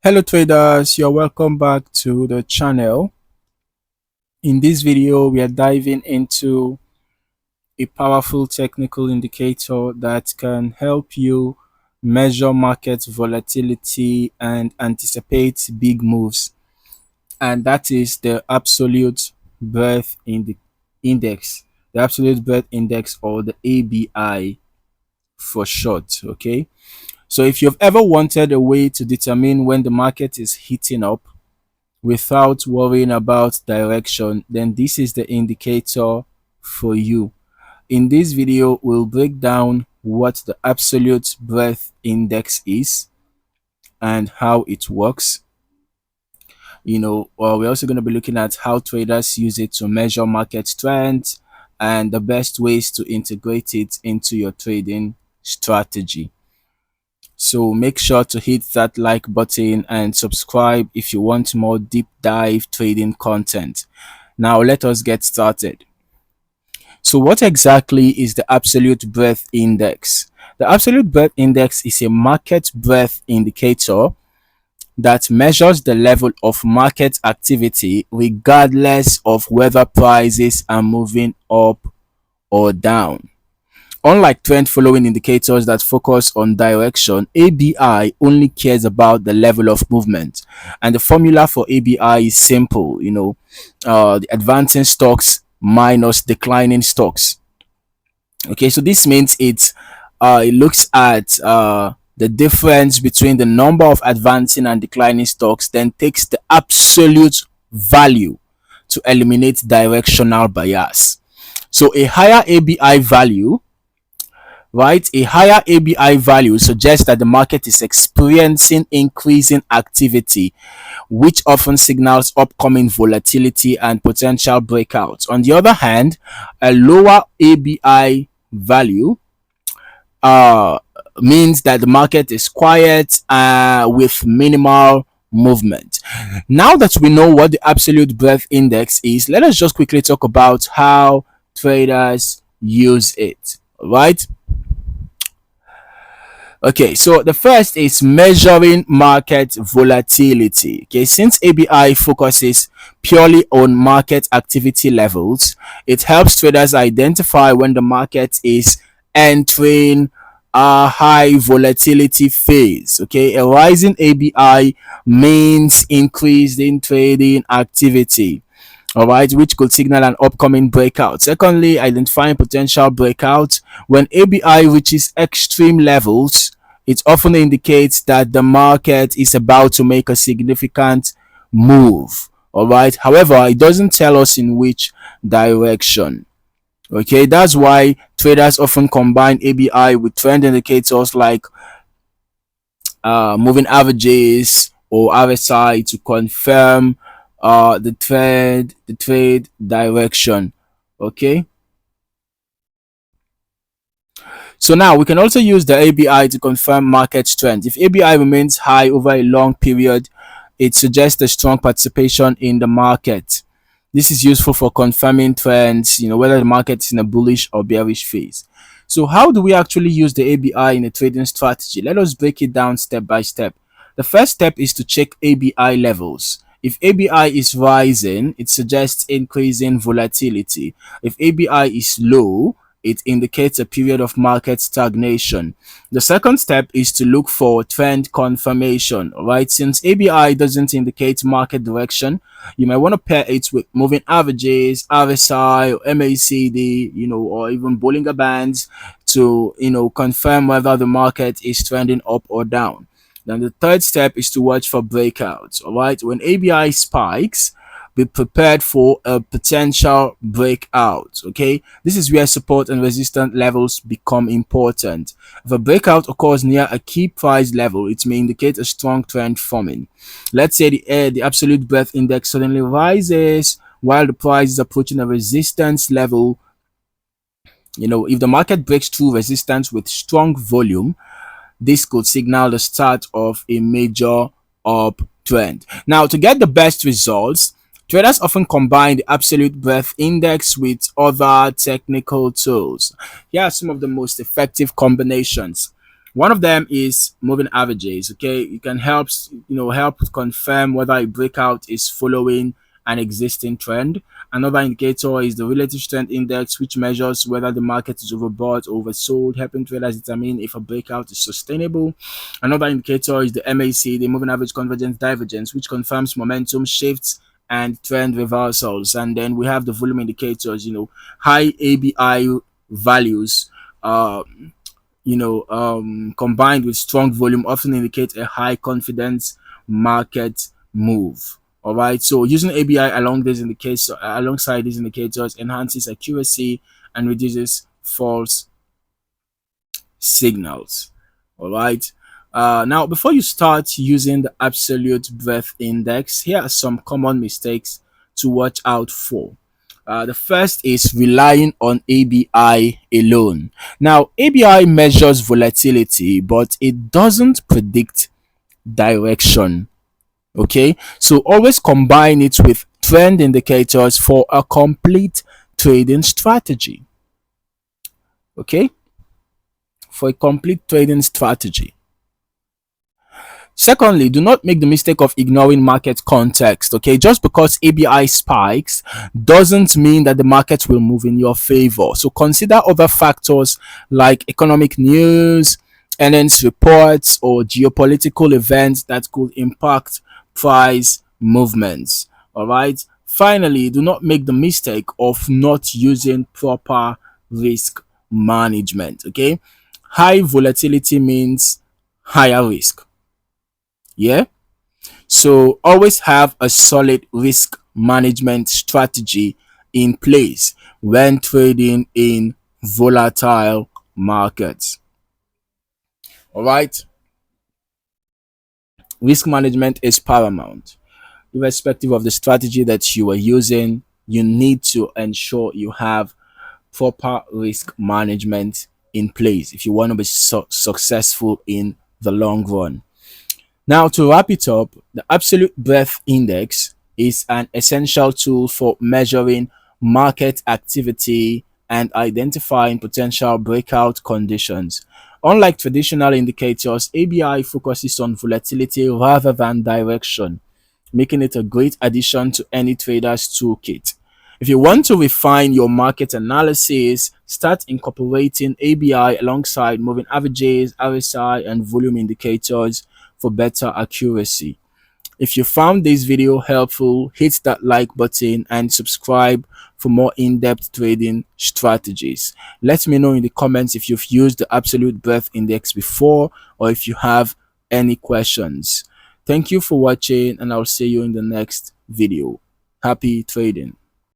Hello traders, you're welcome back to the channel. In this video, we are diving into a powerful technical indicator that can help you measure market volatility and anticipate big moves. And that is the absolute breadth index, the absolute breadth index, or the ABI for short. Okay. So if you've ever wanted a way to determine when the market is heating up without worrying about direction, then this is the indicator for you. In this video, we'll break down what the absolute breadth index is and how it works. We're also going to be looking at how traders use it to measure market trends and the best ways to integrate it into your trading strategy. So make sure to hit that like button and subscribe if you want more deep dive trading content. Now let us get started. So what exactly is the absolute breadth index? The absolute breadth index is a market breadth indicator that measures the level of market activity regardless of whether prices are moving up or down. Unlike trend following indicators that focus on direction, ABI only cares about the level of movement. And the formula for ABI is simple, the advancing stocks minus declining stocks. Okay, so this means it looks at the difference between the number of advancing and declining stocks, then takes the absolute value to eliminate directional bias. So a higher ABI value, right? A higher ABI value suggests that the market is experiencing increasing activity, which often signals upcoming volatility and potential breakouts. On the other hand, a lower ABI value uh, means that the market is quiet with minimal movement. Now that we know what the absolute breadth index is, let us just quickly talk about how traders use it, right? Okay, so the first is measuring market volatility. Okay, since ABI focuses purely on market activity levels, it helps traders identify when the market is entering a high volatility phase. Okay, a rising ABI means increase in trading activity, all right, which could signal an upcoming breakout. Secondly, identifying potential breakout. When ABI reaches extreme levels, it often indicates that the market is about to make a significant move. All right, however, it doesn't tell us in which direction. Okay, that's why traders often combine ABI with trend indicators like moving averages or RSI to confirm the trade direction. Okay, so now we can also use the ABI to confirm market trend. If ABI remains high over a long period, it suggests a strong participation in the market. This is useful for confirming trends, whether the market is in a bullish or bearish phase. So how do we actually use the ABI in a trading strategy? Let us break it down step by step. The first step is to check ABI levels. If ABI is rising, it suggests increasing volatility. If ABI is low, it indicates a period of market stagnation. The second step is to look for trend confirmation, right? Since ABI doesn't indicate market direction, you might want to pair it with moving averages, RSI, or MACD, or even Bollinger Bands to, confirm whether the market is trending up or down. Then the third step is to watch for breakouts, all right? When ABI spikes, be prepared for a potential breakout. Okay, this is where support and resistance levels become important. If a breakout occurs near a key price level, it may indicate a strong trend forming. Let's say the absolute breadth index suddenly rises while the price is approaching a resistance level. If the market breaks through resistance with strong volume, this could signal the start of a major uptrend. Now, to get the best results, traders often combine the absolute breadth index with other technical tools. Here are some of the most effective combinations. One of them is moving averages. Okay, you can help confirm whether a breakout is following an existing trend. Another indicator is the relative strength index, which measures whether the market is overbought or oversold, helping traders determine if a breakout is sustainable. Another indicator is the MAC, the moving average convergence divergence, which confirms momentum shifts and trend reversals. And then we have the volume indicators, high ABI values. Combined with strong volume often indicate a high confidence market move. All right. So using ABI alongside these indicators enhances accuracy and reduces false signals. All right. Now, before you start using the absolute breadth index, here are some common mistakes to watch out for. The first is relying on ABI alone. Now, ABI measures volatility, but it doesn't predict direction. Okay, so always combine it with trend indicators for a complete trading strategy. Okay, for a complete trading strategy. Secondly, do not make the mistake of ignoring market context. Okay, just because ABI spikes doesn't mean that the market will move in your favor. So consider other factors like economic news, earnings reports, or geopolitical events that could impact price movements. All right. Finally, do not make the mistake of not using proper risk management. Okay, high volatility means higher risk. Yeah. So always have a solid risk management strategy in place when trading in volatile markets. All right. Risk management is paramount. Irrespective of the strategy that you are using, you need to ensure you have proper risk management in place if you want to be successful in the long run. Now, to wrap it up, the absolute breadth index is an essential tool for measuring market activity and identifying potential breakout conditions. Unlike traditional indicators, ABI focuses on volatility rather than direction, making it a great addition to any trader's toolkit. If you want to refine your market analysis, start incorporating ABI alongside moving averages, RSI, and volume indicators for better accuracy. If you found this video helpful, hit that like button and subscribe for more in-depth trading strategies. Let me know in the comments if you've used the absolute breadth index before or if you have any questions. Thank you for watching and I'll see you in the next video. Happy trading.